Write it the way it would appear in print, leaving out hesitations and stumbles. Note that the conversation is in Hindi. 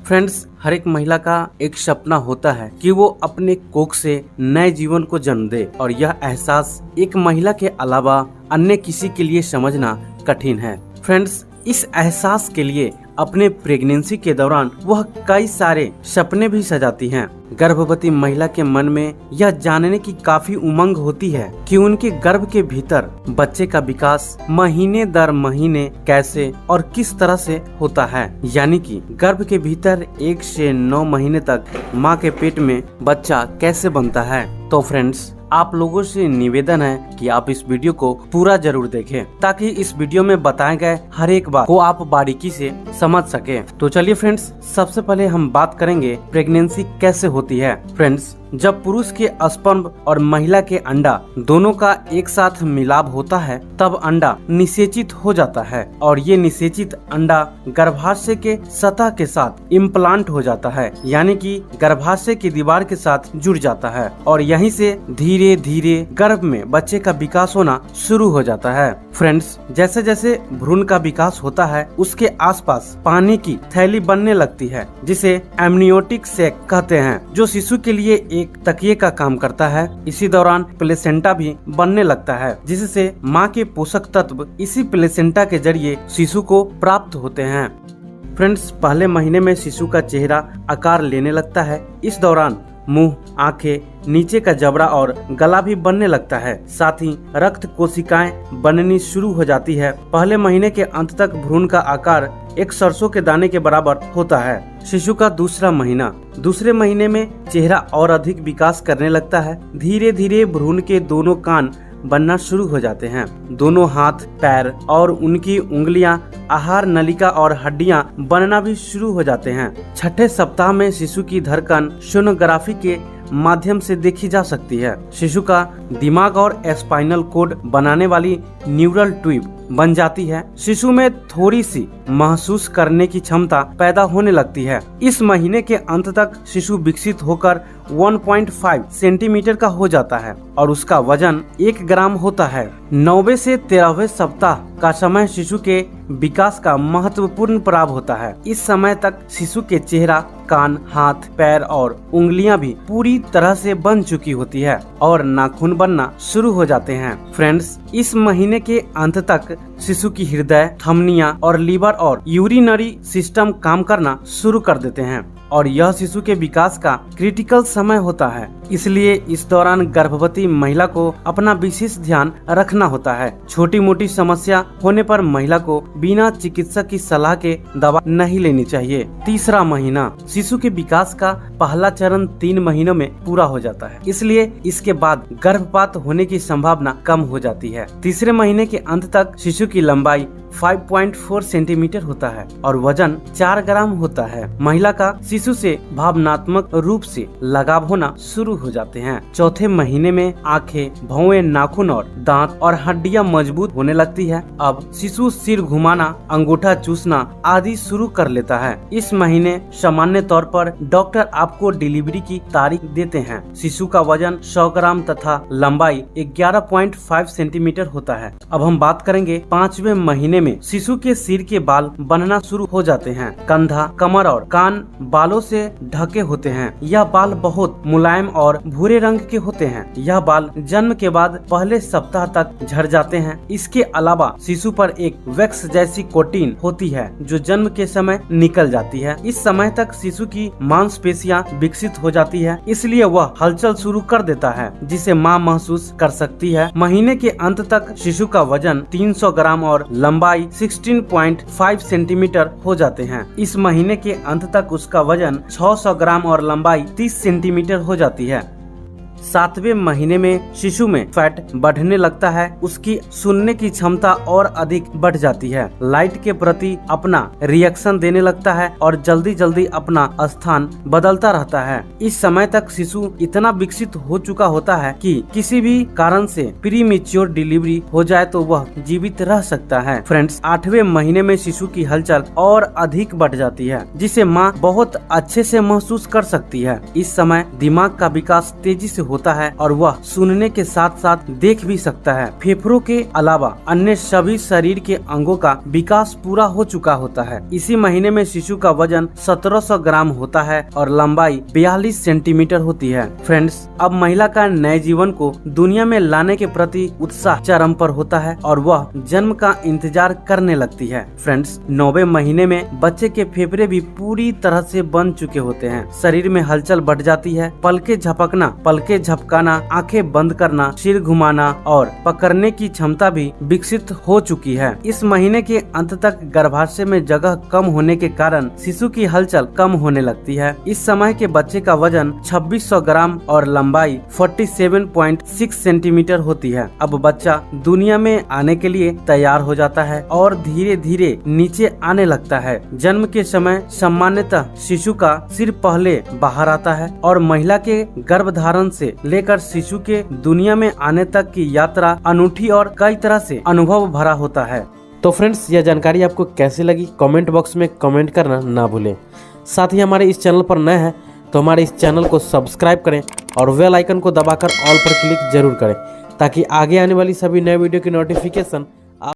फ्रेंड्स, हर एक महिला का एक सपना होता है कि वो अपने कोख से नए जीवन को जन्म दे और यह एहसास एक महिला के अलावा अन्य किसी के लिए समझना कठिन है। फ्रेंड्स, इस एहसास के लिए अपने प्रेगनेंसी के दौरान वह कई सारे सपने भी सजाती हैं। गर्भवती महिला के मन में यह जानने की काफी उमंग होती है कि उनके गर्भ के भीतर बच्चे का विकास महीने दर महीने कैसे और किस तरह से होता है, यानी कि गर्भ के भीतर 1 से 9 महीने तक माँ के पेट में बच्चा कैसे बनता है। तो फ्रेंड्स, आप लोगों से निवेदन है कि आप इस वीडियो को पूरा जरूर देखें ताकि इस वीडियो में बताए गए हर एक बात को आप बारीकी से समझ सके। तो चलिए फ्रेंड्स, सबसे पहले हम बात करेंगे प्रेगनेंसी कैसे होती है। फ्रेंड्स, जब पुरुष के स्पर्म और महिला के अंडा दोनों का एक साथ मिलाप होता है तब अंडा निषेचित हो जाता है और ये निषेचित अंडा गर्भाशय के सतह के साथ इम्प्लांट हो जाता है, यानी कि गर्भाशय की दीवार के साथ जुड़ जाता है और यहीं से धीरे धीरे गर्भ में बच्चे का विकास होना शुरू हो जाता है। फ्रेंड्स, जैसे जैसे भ्रूण का विकास होता है उसके आसपास पानी की थैली बनने लगती है जिसे एमनियोटिक सैक कहते हैं, जो शिशु के लिए एक तकिए का काम करता है। इसी दौरान प्लेसेंटा भी बनने लगता है जिससे माँ के पोषक तत्व इसी प्लेसेंटा के जरिए शिशु को प्राप्त होते हैं। फ्रेंड्स, पहले महीने में शिशु का चेहरा आकार लेने लगता है। इस दौरान मुंह, आंखें, नीचे का जबड़ा और गला भी बनने लगता है। साथ ही रक्त कोशिकाएं बननी शुरू हो जाती है। पहले महीने के अंत तक भ्रूण का आकार एक सरसों के दाने के बराबर होता है। शिशु का दूसरे महीने में चेहरा और अधिक विकास करने लगता है। धीरे धीरे भ्रूण के दोनों कान बनना शुरू हो जाते हैं। दोनों हाथ, पैर और उनकी उंगलियां, आहार नलिका और हड्डियां बनना भी शुरू हो जाते हैं। छठे सप्ताह में शिशु की धड़कन सोनोग्राफी के माध्यम से देखी जा सकती है। शिशु का दिमाग और स्पाइनल कोड बनाने वाली न्यूरल ट्यूब बन जाती है। शिशु में थोड़ी सी महसूस करने की क्षमता पैदा होने लगती है। इस महीने के अंत तक शिशु विकसित होकर 1.5 सेंटीमीटर का हो जाता है और उसका वजन 1 ग्राम होता है। 9वें से 13वें सप्ताह का समय शिशु के विकास का महत्वपूर्ण पड़ाव होता है। इस समय तक शिशु के चेहरा, कान, हाथ, पैर और उंगलियां भी पूरी तरह से बन चुकी होती है और नाखून बनना शुरू हो जाते हैं। फ्रेंड्स, इस महीने के अंत तक शिशु की हृदय, धमनियां और लीवर और यूरिनरी सिस्टम काम करना शुरू कर देते हैं और यह शिशु के विकास का क्रिटिकल समय होता है। इसलिए इस दौरान गर्भवती महिला को अपना विशेष ध्यान रखना होता है। छोटी मोटी समस्या होने पर महिला को बिना चिकित्सक की सलाह के दवा नहीं लेनी चाहिए। तीसरा महीना, शिशु के विकास का पहला चरण 3 महीनों में पूरा हो जाता है, इसलिए इसके बाद गर्भपात होने की संभावना कम हो जाती है। तीसरे महीने के अंत तक शिशु की लंबाई 5.4 सेंटीमीटर होता है और वजन 4 ग्राम होता है। महिला का शिशु से भावनात्मक रूप से लगाव होना शुरू हो जाते हैं। चौथे महीने में आंखें, भौहें, नाखून और दांत और हड्डियां मजबूत होने लगती है। अब शिशु सिर घुमाना, अंगूठा चूसना आदि शुरू कर लेता है। इस महीने सामान्य तौर पर डॉक्टर आपको डिलीवरी की तारीख देते हैं। शिशु का वजन 100 ग्राम तथा लंबाई 11.5 सेंटीमीटर होता है। अब हम बात करेंगे 5वें महीने में शिशु के सिर के बाल बनना शुरू हो जाते हैं। कंधा, कमर और कान बालों से ढके होते हैं। यह बाल बहुत मुलायम और भूरे रंग के होते हैं। यह बाल जन्म के बाद पहले सप्ताह तक झड़ जाते हैं। इसके अलावा शिशु पर एक वैक्स जैसी कोटिन होती है जो जन्म के समय निकल जाती है। इस समय तक शिशु की मांसपेशियां विकसित हो जाती है, इसलिए वह हलचल शुरू कर देता है जिसे मां महसूस कर सकती है। महीने के अंत तक शिशु का वजन 300 ग्राम और लंबाई 16.5 सेंटीमीटर हो जाते हैं। इस महीने के अंत तक उसका वजन 600 ग्राम और लंबाई 30 सेंटीमीटर हो जाती है। 7वें महीने में शिशु में फैट बढ़ने लगता है। उसकी सुनने की क्षमता और अधिक बढ़ जाती है। लाइट के प्रति अपना रिएक्शन देने लगता है और जल्दी जल्दी अपना स्थान बदलता रहता है। इस समय तक शिशु इतना विकसित हो चुका होता है कि किसी भी कारण से प्रीमेच्योर डिलीवरी हो जाए तो वह जीवित रह सकता है। फ्रेंड्स, 8वें महीने में शिशु की हलचल और अधिक बढ़ जाती है जिसे माँ बहुत अच्छे से महसूस कर सकती है। इस समय दिमाग का विकास तेजी से होता है और वह सुनने के साथ साथ देख भी सकता है। फेफड़ों के अलावा अन्य सभी शरीर के अंगों का विकास पूरा हो चुका होता है। इसी महीने में शिशु का वजन 1700 ग्राम होता है और लंबाई 42 सेंटीमीटर होती है। फ्रेंड्स, अब महिला का नए जीवन को दुनिया में लाने के प्रति उत्साह चरम पर होता है और वह जन्म का इंतजार करने लगती है। फ्रेंड्स, 9वें महीने में बच्चे के फेफड़े भी पूरी तरह से बन चुके होते हैं। शरीर में हलचल बढ़ जाती है। पलके झपकना, पलके झपकाना, आंखें बंद करना, सिर घुमाना और पकड़ने की क्षमता भी विकसित हो चुकी है। इस महीने के अंत तक गर्भाशय में जगह कम होने के कारण शिशु की हलचल कम होने लगती है। इस समय के बच्चे का वजन 2600 ग्राम और लंबाई 47.6 सेंटीमीटर होती है। अब बच्चा दुनिया में आने के लिए तैयार हो जाता है और धीरे धीरे नीचे आने लगता है। जन्म के समय सामान्यतः शिशु का सिर पहले बाहर आता है और महिला के गर्भधारण से लेकर शिशु के दुनिया में आने तक की यात्रा अनूठी और कई तरह से अनुभव भरा होता है। तो फ्रेंड्स, यह जानकारी आपको कैसी लगी कमेंट बॉक्स में कमेंट करना ना भूलें। साथ ही हमारे इस चैनल पर नए हैं तो हमारे इस चैनल को सब्सक्राइब करें और बेल आइकन को दबाकर ऑल पर क्लिक जरूर करें ताकि आगे आने वाली सभी नए वीडियो की नोटिफिकेशन